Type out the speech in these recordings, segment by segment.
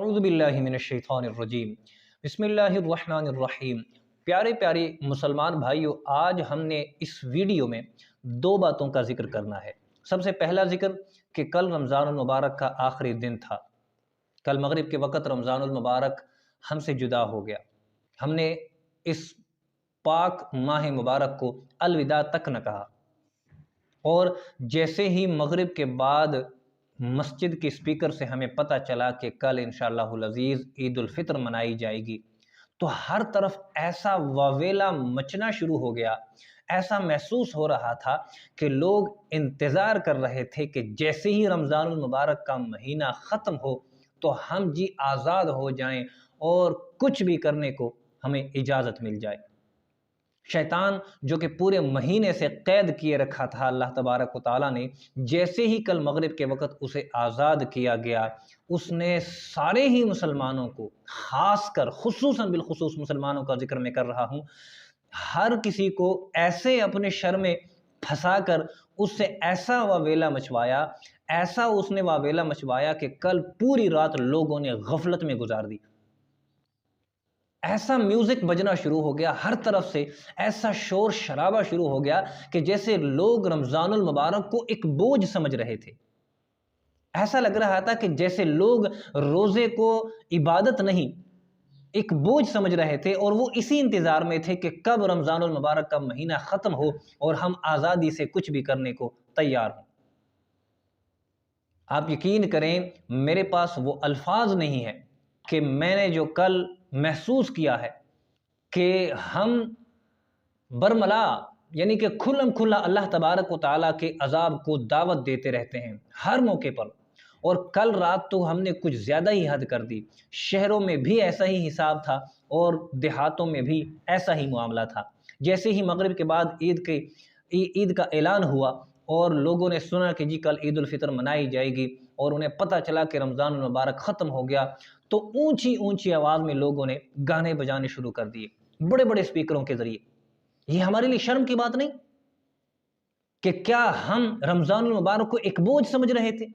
اعوذ باللہ من الشیطان الرجیم بسم اللہ الرحمن الرحیم۔ پیارے پیارے مسلمان بھائیو، آج ہم نے اس ویڈیو میں دو باتوں کا ذکر کرنا ہے۔ سب سے پہلا ذکر کہ کل رمضان المبارک کا آخری دن تھا۔ کل مغرب کے وقت رمضان المبارک ہم سے جدا ہو گیا۔ ہم نے اس پاک ماہ مبارک کو الوداع تک نہ کہا، اور جیسے ہی مغرب کے بعد مسجد کے اسپیکر سے ہمیں پتہ چلا کہ کل انشاءاللہ العزیز عید الفطر منائی جائے گی، تو ہر طرف ایسا واویلا مچنا شروع ہو گیا۔ ایسا محسوس ہو رہا تھا کہ لوگ انتظار کر رہے تھے کہ جیسے ہی رمضان المبارک کا مہینہ ختم ہو تو ہم آزاد ہو جائیں اور کچھ بھی کرنے کو ہمیں اجازت مل جائے۔ شیطان جو کہ پورے مہینے سے قید کیے رکھا تھا، اللہ تبارک و تعالیٰ نے جیسے ہی کل مغرب کے وقت اسے آزاد کیا گیا، اس نے سارے ہی مسلمانوں کو، خاص کر خصوصاً بالخصوص مسلمانوں کا ذکر میں کر رہا ہوں، ہر کسی کو ایسے اپنے شر میں پھنسا کر اس سے ایسا واویلا مچوایا، ایسا اس نے واویلا مچوایا کہ کل پوری رات لوگوں نے غفلت میں گزار دی۔ ایسا میوزک بجنا شروع ہو گیا، ہر طرف سے ایسا شور شرابہ شروع ہو گیا کہ جیسے لوگ رمضان المبارک کو ایک بوجھ سمجھ رہے تھے۔ ایسا لگ رہا تھا کہ جیسے لوگ روزے کو عبادت نہیں، ایک بوجھ سمجھ رہے تھے، اور وہ اسی انتظار میں تھے کہ کب رمضان المبارک کا مہینہ ختم ہو اور ہم آزادی سے کچھ بھی کرنے کو تیار ہوں۔ آپ یقین کریں، میرے پاس وہ الفاظ نہیں ہے کہ میں نے جو کل محسوس کیا ہے کہ ہم برملا، یعنی کہ کھلم کھلا اللہ تبارک و تعالیٰ کے عذاب کو دعوت دیتے رہتے ہیں ہر موقع پر، اور کل رات تو ہم نے کچھ زیادہ ہی حد کر دی۔ شہروں میں بھی ایسا ہی حساب تھا اور دیہاتوں میں بھی ایسا ہی معاملہ تھا۔ جیسے ہی مغرب کے بعد عید کا اعلان ہوا اور لوگوں نے سنا کہ جی کل عید الفطر منائی جائے گی، اور انہیں پتہ چلا کہ رمضان المبارک ختم ہو گیا، تو اونچی اونچی آواز میں لوگوں نے گانے بجانے شروع کر دیے، بڑے بڑے اسپیکروں کے ذریعے۔ یہ ہمارے لیے شرم کی بات نہیں کہ کیا ہم رمضان المبارک کو ایک بوجھ سمجھ رہے تھے؟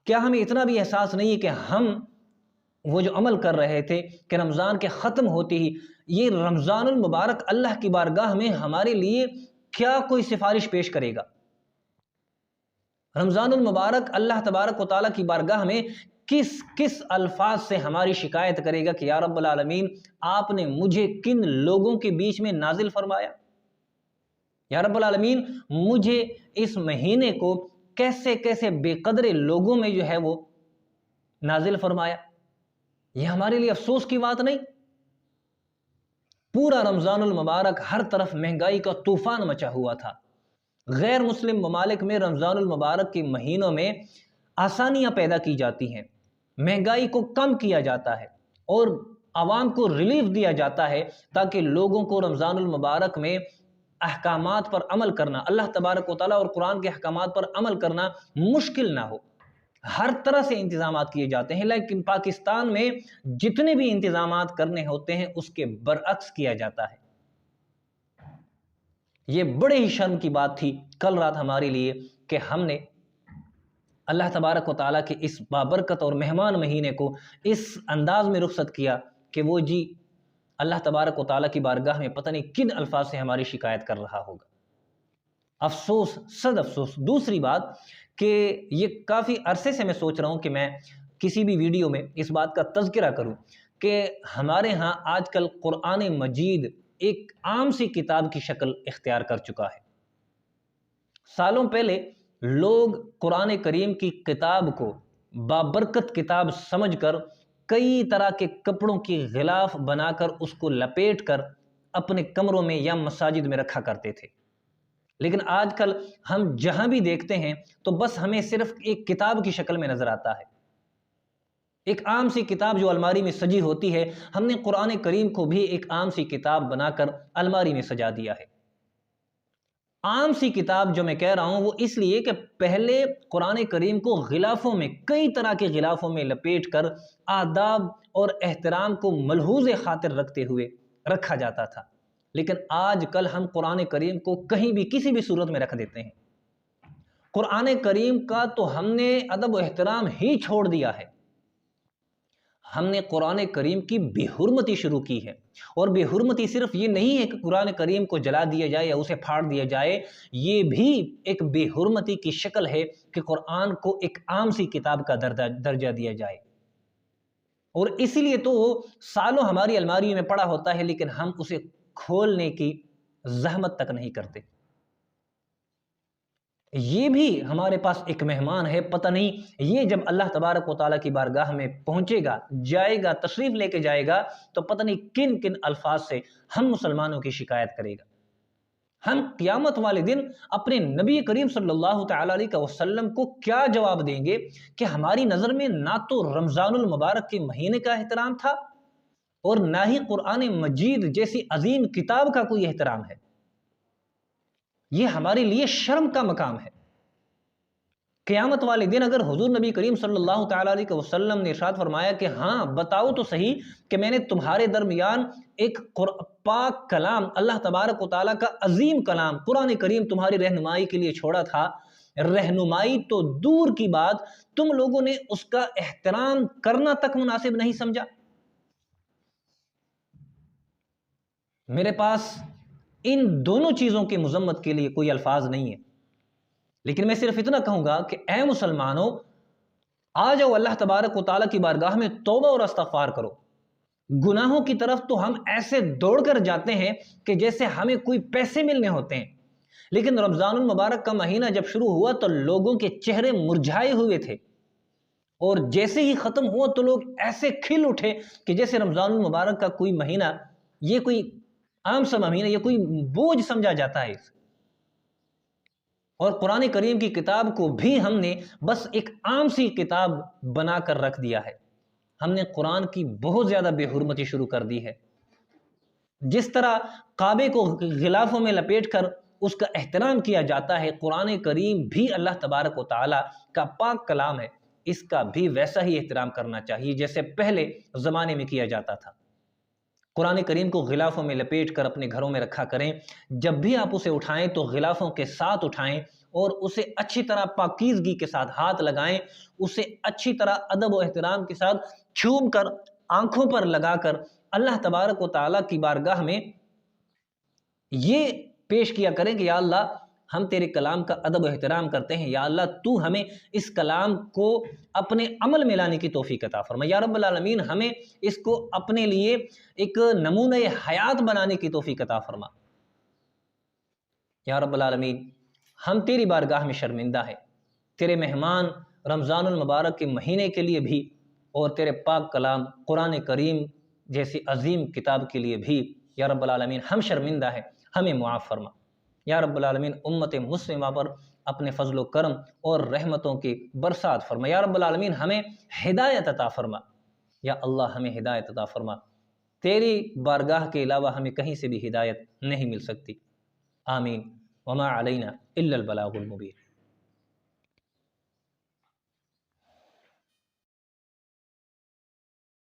کیا ہمیں اتنا بھی احساس نہیں ہے کہ ہم وہ جو عمل کر رہے تھے کہ رمضان کے ختم ہوتے ہی یہ رمضان المبارک اللہ کی بارگاہ میں ہمارے لیے کیا کوئی سفارش پیش کرے گا؟ رمضان المبارک اللہ تبارک و تعالیٰ کی بارگاہ میں کس الفاظ سے ہماری شکایت کرے گا کہ یا رب العالمین آپ نے مجھے کن لوگوں کے بیچ میں نازل فرمایا؟ یا رب العالمین مجھے اس مہینے کو کیسے کیسے بے قدر لوگوں میں جو ہے وہ نازل فرمایا؟ یہ ہمارے لیے افسوس کی بات نہیں؟ پورا رمضان المبارک ہر طرف مہنگائی کا طوفان مچا ہوا تھا۔ غیر مسلم ممالک میں رمضان المبارک کے مہینوں میں آسانیاں پیدا کی جاتی ہیں، مہنگائی کو کم کیا جاتا ہے اور عوام کو ریلیف دیا جاتا ہے تاکہ لوگوں کو رمضان المبارک میں احکامات پر عمل کرنا، اللہ تبارک و تعالیٰ اور قرآن کے احکامات پر عمل کرنا مشکل نہ ہو۔ ہر طرح سے انتظامات کیے جاتے ہیں، لیکن پاکستان میں جتنے بھی انتظامات کرنے ہوتے ہیں اس کے برعکس کیا جاتا ہے۔ یہ بڑے ہی شرم کی بات تھی کل رات ہمارے لیے کہ ہم نے اللہ تبارک و تعالیٰ کے اس بابرکت اور مہمان مہینے کو اس انداز میں رخصت کیا کہ وہ اللہ تبارک و تعالیٰ کی بارگاہ میں پتہ نہیں کن الفاظ سے ہماری شکایت کر رہا ہوگا۔ افسوس، صد افسوس۔ دوسری بات کہ یہ کافی عرصے سے میں سوچ رہا ہوں کہ میں کسی بھی ویڈیو میں اس بات کا تذکرہ کروں کہ ہمارے ہاں آج کل قرآن مجید ایک عام سی کتاب کی شکل اختیار کر چکا ہے۔ سالوں پہلے لوگ قرآن کریم کی کتاب کو بابرکت کتاب سمجھ کر کئی طرح کے کپڑوں کی غلاف بنا کر اس کو لپیٹ کر اپنے کمروں میں یا مساجد میں رکھا کرتے تھے، لیکن آج کل ہم جہاں بھی دیکھتے ہیں تو بس ہمیں صرف ایک کتاب کی شکل میں نظر آتا ہے، ایک عام سی کتاب جو الماری میں سجی ہوتی ہے۔ ہم نے قرآن کریم کو بھی ایک عام سی کتاب بنا کر الماری میں سجا دیا ہے۔ عام سی کتاب جو میں کہہ رہا ہوں وہ اس لیے کہ پہلے قرآن کریم کو غلافوں میں، کئی طرح کے غلافوں میں لپیٹ کر آداب اور احترام کو ملحوظ خاطر رکھتے ہوئے رکھا جاتا تھا، لیکن آج کل ہم قرآن کریم کو کہیں بھی کسی بھی صورت میں رکھ دیتے ہیں۔ قرآن کریم کا تو ہم نے ادب و احترام ہی چھوڑ دیا ہے۔ ہم نے قرآن کریم کی بے حرمتی شروع کی ہے۔ اور بے حرمتی صرف یہ نہیں ہے کہ قرآن کریم کو جلا دیا جائے یا اسے پھاڑ دیا جائے، یہ بھی ایک بے حرمتی کی شکل ہے کہ قرآن کو ایک عام سی کتاب کا درجہ دیا جائے۔ اور اسی لیے تو سالوں ہماری الماری میں پڑا ہوتا ہے، لیکن ہم اسے کھولنے کی زحمت تک نہیں کرتے۔ یہ بھی ہمارے پاس ایک مہمان ہے، پتہ نہیں یہ جب اللہ تبارک و تعالیٰ کی بارگاہ میں پہنچے گا، جائے گا، تشریف لے کے جائے گا، تو پتہ نہیں کن کن الفاظ سے ہم مسلمانوں کی شکایت کرے گا۔ ہم قیامت والے دن اپنے نبی کریم صلی اللہ تعالیٰ علیہ وسلم کو کیا جواب دیں گے کہ ہماری نظر میں نہ تو رمضان المبارک کے مہینے کا احترام تھا اور نہ ہی قرآن مجید جیسی عظیم کتاب کا کوئی احترام ہے۔ یہ ہمارے لیے شرم کا مقام ہے۔ قیامت والے دن اگر حضور نبی کریم صلی اللہ تعالیٰ علیہ وسلم نے ارشاد فرمایا کہ ہاں بتاؤ تو صحیح کہ میں نے تمہارے درمیان ایک پاک کلام، اللہ تبارک و تعالیٰ کا عظیم کلام قرآن کریم تمہاری رہنمائی کے لیے چھوڑا تھا، رہنمائی تو دور کی بات، تم لوگوں نے اس کا احترام کرنا تک مناسب نہیں سمجھا۔ میرے پاس ان دونوں چیزوں کی مذمت کے لیے کوئی الفاظ نہیں ہے، لیکن میں صرف اتنا کہوں گا کہ اے مسلمانوں، آ جاؤ اللہ تبارک و تعالیٰ کی بارگاہ میں توبہ اور استغفار کرو۔ گناہوں کی طرف تو ہم ایسے دوڑ کر جاتے ہیں کہ جیسے ہمیں کوئی پیسے ملنے ہوتے ہیں، لیکن رمضان المبارک کا مہینہ جب شروع ہوا تو لوگوں کے چہرے مرجھائے ہوئے تھے، اور جیسے ہی ختم ہوا تو لوگ ایسے کھل اٹھے کہ جیسے رمضان المبارک کا کوئی مہینہ یہ کوئی عام سا مہینہ، یہ کوئی بوجھ سمجھا جاتا ہے۔ اور قرآن کریم کی کتاب کو بھی ہم نے بس ایک عام سی کتاب بنا کر رکھ دیا ہے۔ ہم نے قرآن کی بہت زیادہ بے حرمتی شروع کر دی ہے۔ جس طرح کعبے کو غلافوں میں لپیٹ کر اس کا احترام کیا جاتا ہے، قرآن کریم بھی اللہ تبارک و تعالیٰ کا پاک کلام ہے، اس کا بھی ویسا ہی احترام کرنا چاہیے جیسے پہلے زمانے میں کیا جاتا تھا۔ قرآن کریم کو غلافوں میں لپیٹ کر اپنے گھروں میں رکھا کریں، جب بھی آپ اسے اٹھائیں تو غلافوں کے ساتھ اٹھائیں اور اسے اچھی طرح پاکیزگی کے ساتھ ہاتھ لگائیں، اسے اچھی طرح ادب و احترام کے ساتھ چھوم کر آنکھوں پر لگا کر اللہ تبارک و تعالیٰ کی بارگاہ میں یہ پیش کیا کریں کہ یا اللہ ہم تیرے کلام کا ادب و احترام کرتے ہیں، یا اللہ تو ہمیں اس کلام کو اپنے عمل میں لانے کی توفیق عطا فرما، یا رب العالمین ہمیں اس کو اپنے لیے ایک نمونہ حیات بنانے کی توفیق عطا فرما۔ یا رب العالمین ہم تیری بارگاہ میں شرمندہ ہیں، تیرے مہمان رمضان المبارک کے مہینے کے لیے بھی اور تیرے پاک کلام قرآن کریم جیسی عظیم کتاب کے لیے بھی یا رب العالمین ہم شرمندہ ہیں، ہمیں معاف فرما۔ یا رب العالمین امت مسلمہ پر اپنے فضل و کرم اور رحمتوں کی برسات فرما۔ یا رب العالمین ہمیں ہدایت عطا فرما، یا اللہ ہمیں ہدایت عطا فرما، تیری بارگاہ کے علاوہ ہمیں کہیں سے بھی ہدایت نہیں مل سکتی۔ آمین۔ وما علینا الا البلاغ المبین۔